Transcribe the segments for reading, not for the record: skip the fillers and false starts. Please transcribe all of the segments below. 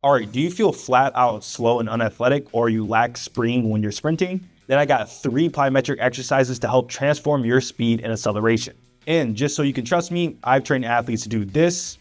All right, do you feel flat out slow and unathletic, or you lack spring when you're sprinting? Then I got 3 plyometric exercises to help transform your speed and acceleration. And just so you can trust me, I've trained athletes to do this.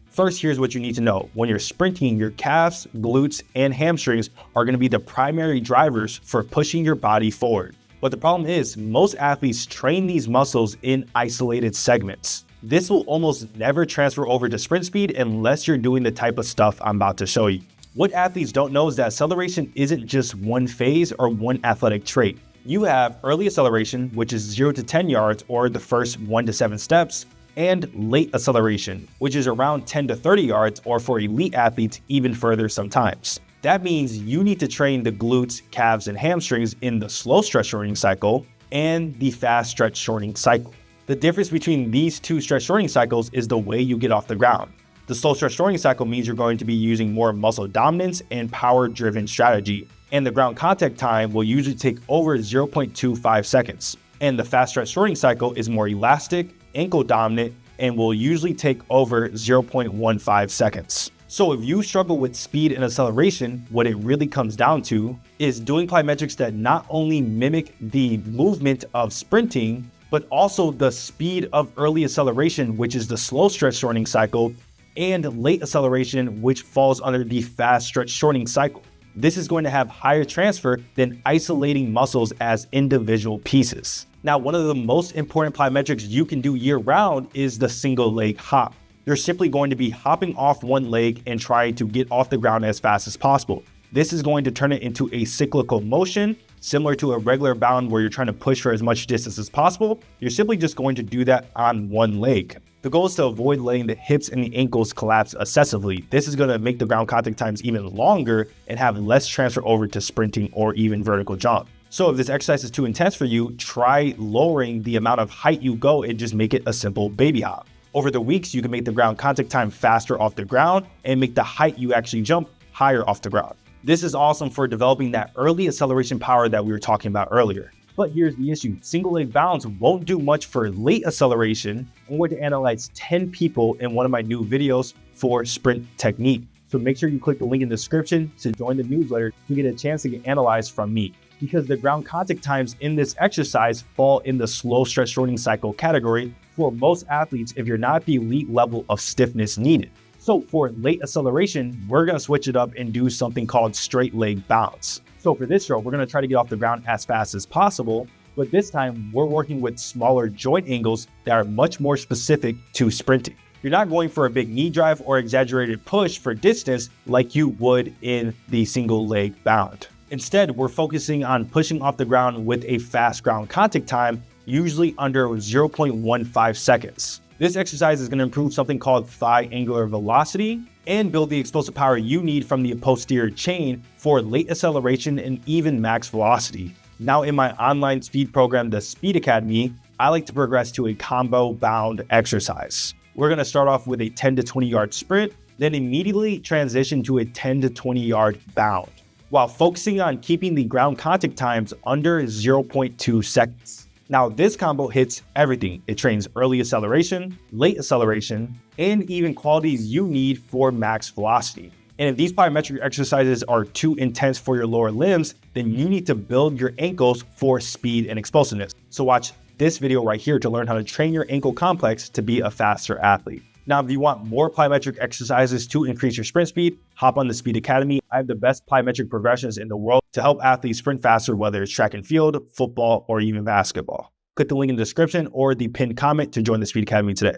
First, here's what you need to know. When you're sprinting, your calves, glutes, and hamstrings are going to be the primary drivers for pushing your body forward. But the problem is, most athletes train these muscles in isolated segments. This will almost never transfer over to sprint speed unless you're doing the type of stuff I'm about to show you. What athletes don't know is that acceleration isn't just one phase or one athletic trait. You have early acceleration, which is 0 to 10 yards or the first 1 to 7 steps, and late acceleration, which is around 10 to 30 yards or for elite athletes even further sometimes. That means you need to train the glutes, calves, and hamstrings in the slow stretch shortening cycle and the fast stretch shortening cycle. The difference between these 2 stretch shortening cycles is the way you get off the ground. The slow stretch shortening cycle means you're going to be using more muscle dominance and power-driven strategy, and the ground contact time will usually take over 0.25 seconds. And the fast stretch shortening cycle is more elastic, ankle dominant, and will usually take over 0.15 seconds. So if you struggle with speed and acceleration, what it really comes down to is doing plyometrics that not only mimic the movement of sprinting, but also the speed of early acceleration, which is the slow stretch shortening cycle, and late acceleration, which falls under the fast stretch shortening cycle. This is going to have higher transfer than isolating muscles as individual pieces. Now, one of the most important plyometrics you can do year-round is the single leg hop. You're simply going to be hopping off one leg and trying to get off the ground as fast as possible. This is going to turn it into a cyclical motion, similar to a regular bound where you're trying to push for as much distance as possible. You're simply just going to do that on one leg. The goal is to avoid letting the hips and the ankles collapse excessively. This is going to make the ground contact times even longer and have less transfer over to sprinting or even vertical jump. So if this exercise is too intense for you, try lowering the amount of height you go and just make it a simple baby hop. Over the weeks, you can make the ground contact time faster off the ground and make the height you actually jump higher off the ground. This is awesome for developing that early acceleration power that we were talking about earlier. But here's the issue. Single leg bounds won't do much for late acceleration. I'm going to analyze 10 people in one of my new videos for sprint technique. So make sure you click the link in the description to join the newsletter to get a chance to get analyzed from me. Because the ground contact times in this exercise fall in the slow stretch shortening cycle category for most athletes if you're not the elite level of stiffness needed. So for late acceleration, we're going to switch it up and do something called straight leg bounce. So for this drill, we're going to try to get off the ground as fast as possible, but this time we're working with smaller joint angles that are much more specific to sprinting. You're not going for a big knee drive or exaggerated push for distance like you would in the single leg bound. Instead, we're focusing on pushing off the ground with a fast ground contact time, usually under 0.15 seconds. This exercise is going to improve something called thigh angular velocity and build the explosive power you need from the posterior chain for late acceleration and even max velocity. Now in my online speed program, the Speed Academy, I like to progress to a combo bound exercise. We're going to start off with a 10 to 20 yard sprint, then immediately transition to a 10 to 20 yard bound, while focusing on keeping the ground contact times under 0.2 seconds. Now this combo hits everything. It trains early acceleration, late acceleration, and even qualities you need for max velocity. And if these plyometric exercises are too intense for your lower limbs, then you need to build your ankles for speed and explosiveness. So watch this video right here to learn how to train your ankle complex to be a faster athlete. Now, if you want more plyometric exercises to increase your sprint speed, hop on the Speed Academy. I have the best plyometric progressions in the world to help athletes sprint faster, whether it's track and field, football, or even basketball. Click the link in the description or the pinned comment to join the Speed Academy today.